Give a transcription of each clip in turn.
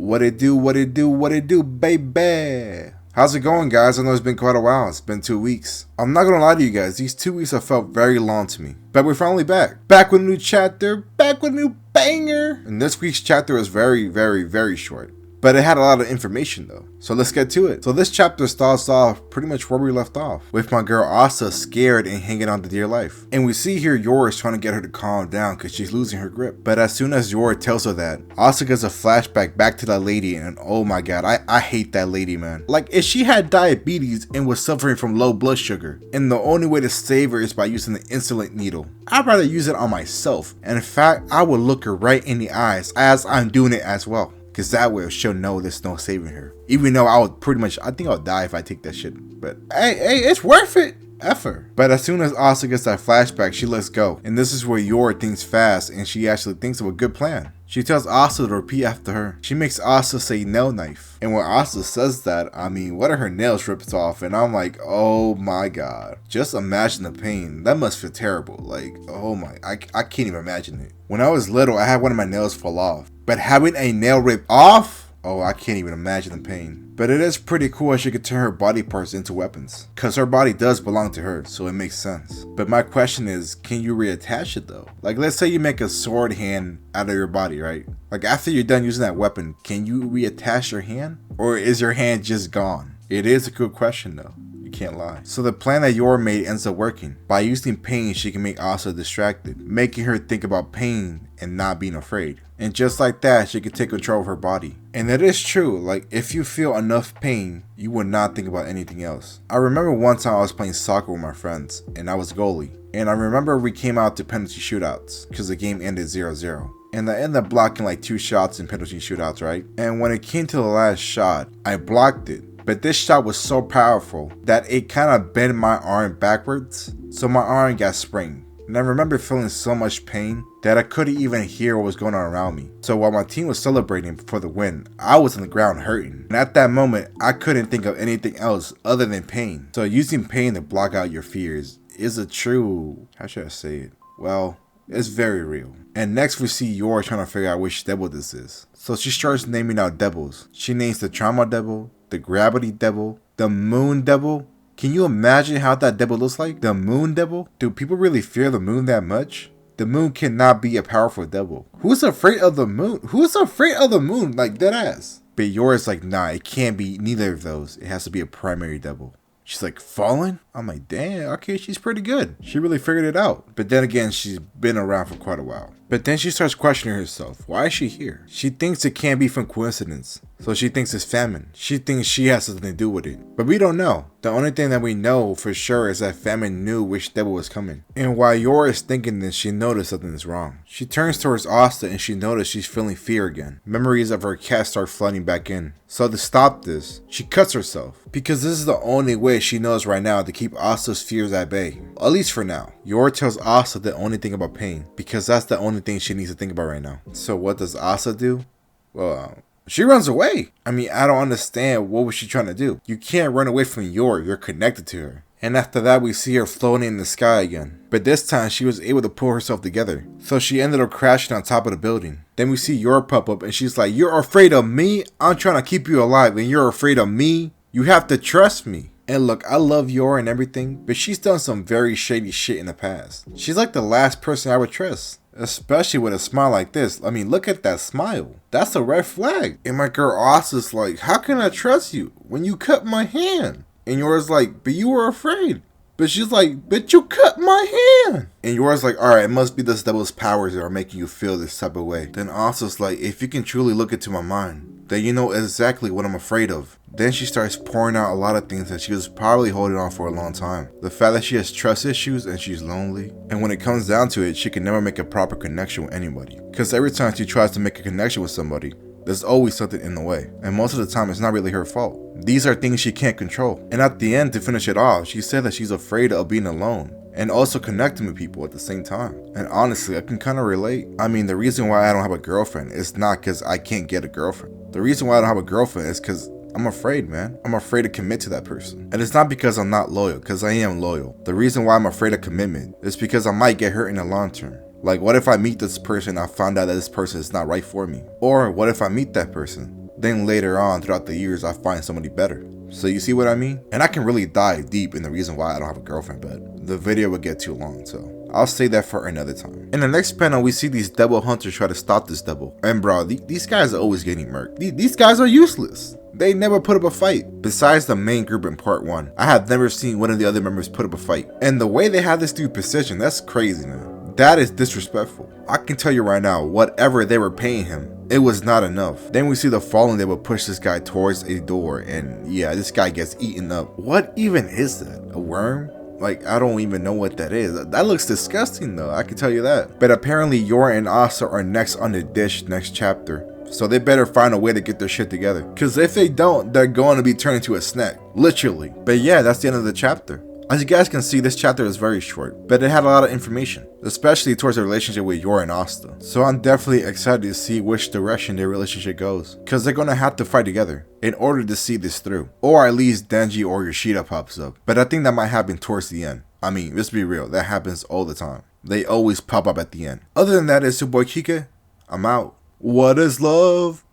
What it do, what it do, what it do, baby? How's it going, guys? I know it's been quite a while. It's been 2 weeks. I'm not gonna lie to you guys, these 2 weeks have felt very long to me. But we're finally back. Back with a new chapter, back with a new banger. And this week's chapter was very short. But it had a lot of information though. So let's get to it. So this chapter starts off pretty much where we left off, with my girl Asa scared and hanging on to dear life. And we see here Yor is trying to get her to calm down because she's losing her grip. But as soon as Yor tells her that, Asa gets a flashback back to that lady, and oh my god, I hate that lady, man. Like, if she had diabetes and was suffering from low blood sugar, and the only way to save her is by using the insulin needle, I'd rather use it on myself. And in fact, I would look her right in the eyes as I'm doing it as well. Cause that way she'll know there's no saving her. Even though I think I'll die if I take that shit. But hey, it's worth it. F her. But as soon as Asa gets that flashback, she lets go. And this is where Yor thinks fast, and she actually thinks of a good plan. She tells Asa to repeat after her. She makes Asa say nail knife. And when Asa says that, I mean, what are her nails ripped off? And I'm like, oh my god. Just imagine the pain. That must feel terrible. Like, oh my, I can't even imagine it. When I was little, I had one of my nails fall off. But having a nail ripped off? Oh, I can't even imagine the pain. But it is pretty cool how she could turn her body parts into weapons. Cause her body does belong to her, so it makes sense. But my question is, can you reattach it though? Like, let's say you make a sword hand out of your body, right? Like, after you're done using that weapon, can you reattach your hand? Or is your hand just gone? It is a good question though. You can't lie. So the plan that Yor made ends up working. By using pain, she can make Asa distracted, making her think about pain and not being afraid. And just like that, she can take control of her body. And it is true, like, if you feel enough pain, you would not think about anything else. I remember one time I was playing soccer with my friends, and I was goalie. And I remember we came out to penalty shootouts, because the game ended 0-0. And I ended up blocking like 2 shots in penalty shootouts, right? And when it came to the last shot, I blocked it. But this shot was so powerful that it kind of bent my arm backwards, so my arm got sprained. And I remember feeling so much pain that I couldn't even hear what was going on around me. So while my team was celebrating for the win, I was on the ground hurting. And at that moment, I couldn't think of anything else other than pain. So using pain to block out your fears is a true, how should I say it? Well, it's very real. And next we see Yor trying to figure out which devil this is. So she starts naming out devils. She names the trauma devil, the gravity devil, the moon devil. Can you imagine how that devil looks like? The moon devil? Do people really fear the moon that much? The moon cannot be a powerful devil. Who's afraid of the moon? Who's afraid of the moon? Like, dead ass. But Yor's like, nah, it can't be neither of those. It has to be a primary devil. She's like, fallen? I'm like, damn, okay, she's pretty good. She really figured it out. But then again, she's been around for quite a while. But then she starts questioning herself. Why is she here? She thinks it can't be from coincidence. So she thinks it's famine. She thinks she has something to do with it. But we don't know. The only thing that we know for sure is that famine knew which devil was coming. And while Yor is thinking this, she noticed something is wrong. She turns towards Asta and she noticed she's feeling fear again. Memories of her cat start flooding back in. So to stop this, she cuts herself. Because this is the only way she knows right now to keep Asta's fears at bay. At least for now. Yor tells Asta the only thing about pain. Because that's the only thing she needs to think about right now. So what does Asta do? Well, she runs away. I mean, I don't understand, what was she trying to do? You can't run away from Yor, you're connected to her. And after that, we see her floating in the sky again. But this time, she was able to pull herself together. So she ended up crashing on top of the building. Then we see Yor pop up and she's like, you're afraid of me? I'm trying to keep you alive and you're afraid of me? You have to trust me. And look, I love Yor and everything, but she's done some very shady shit in the past. She's like the last person I would trust. Especially with a smile like this. I mean, look at that smile. That's a red flag. And my girl Asa's like, how can I trust you when you cut my hand? And Yor's like, but you were afraid. But she's like, but you cut my hand. And Yor's like, alright, it must be this devil's powers that are making you feel this type of way. Then Asa's like, if you can truly look into my mind, then you know exactly what I'm afraid of. Then she starts pouring out a lot of things that she was probably holding on for a long time. The fact that she has trust issues and she's lonely. And when it comes down to it, she can never make a proper connection with anybody. Because every time she tries to make a connection with somebody, there's always something in the way. And most of the time, it's not really her fault. These are things she can't control. And at the end, to finish it off, she said that she's afraid of being alone. And also connecting with people at the same time. And honestly, I can kind of relate. I mean, the reason why I don't have a girlfriend is not because I can't get a girlfriend. The reason why I don't have a girlfriend is because I'm afraid, man. I'm afraid to commit to that person. And it's not because I'm not loyal, because I am loyal. The reason why I'm afraid of commitment is because I might get hurt in the long term. Like, what if I meet this person and I find out that this person is not right for me? Or what if I meet that person? Then later on throughout the years I find somebody better. So you see what I mean? And I can really dive deep in the reason why I don't have a girlfriend, but the video would get too long, so I'll save that for another time. In the next panel, we see these devil hunters try to stop this devil. And bro, these guys are always getting murked. These guys are useless. They never put up a fight. Besides the main group in part 1, I have never seen one of the other members put up a fight. And the way they have this dude positioned, that's crazy, man. That is disrespectful. I can tell you right now, whatever they were paying him, it was not enough. Then we see the falling they would push this guy towards a door, and yeah, this guy gets eaten up. What even is that? A worm? Like, I don't even know what that is. That looks disgusting though, I can tell you that. But apparently Yor and Asta are next on the dish next chapter. So they better find a way to get their shit together. Cause if they don't, they're going to be turned into a snack. Literally. But yeah, that's the end of the chapter. As you guys can see, this chapter is very short, but it had a lot of information, especially towards the relationship with Yor and Asta. So I'm definitely excited to see which direction their relationship goes, cause they're gonna have to fight together in order to see this through. Or at least Denji or Yoshida pops up. But I think that might happen towards the end. I mean, let's be real, that happens all the time. They always pop up at the end. Other than that, it's your boy Kike. I'm out. What is love?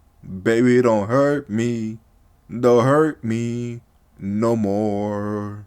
Baby, don't hurt me. Don't hurt me no more.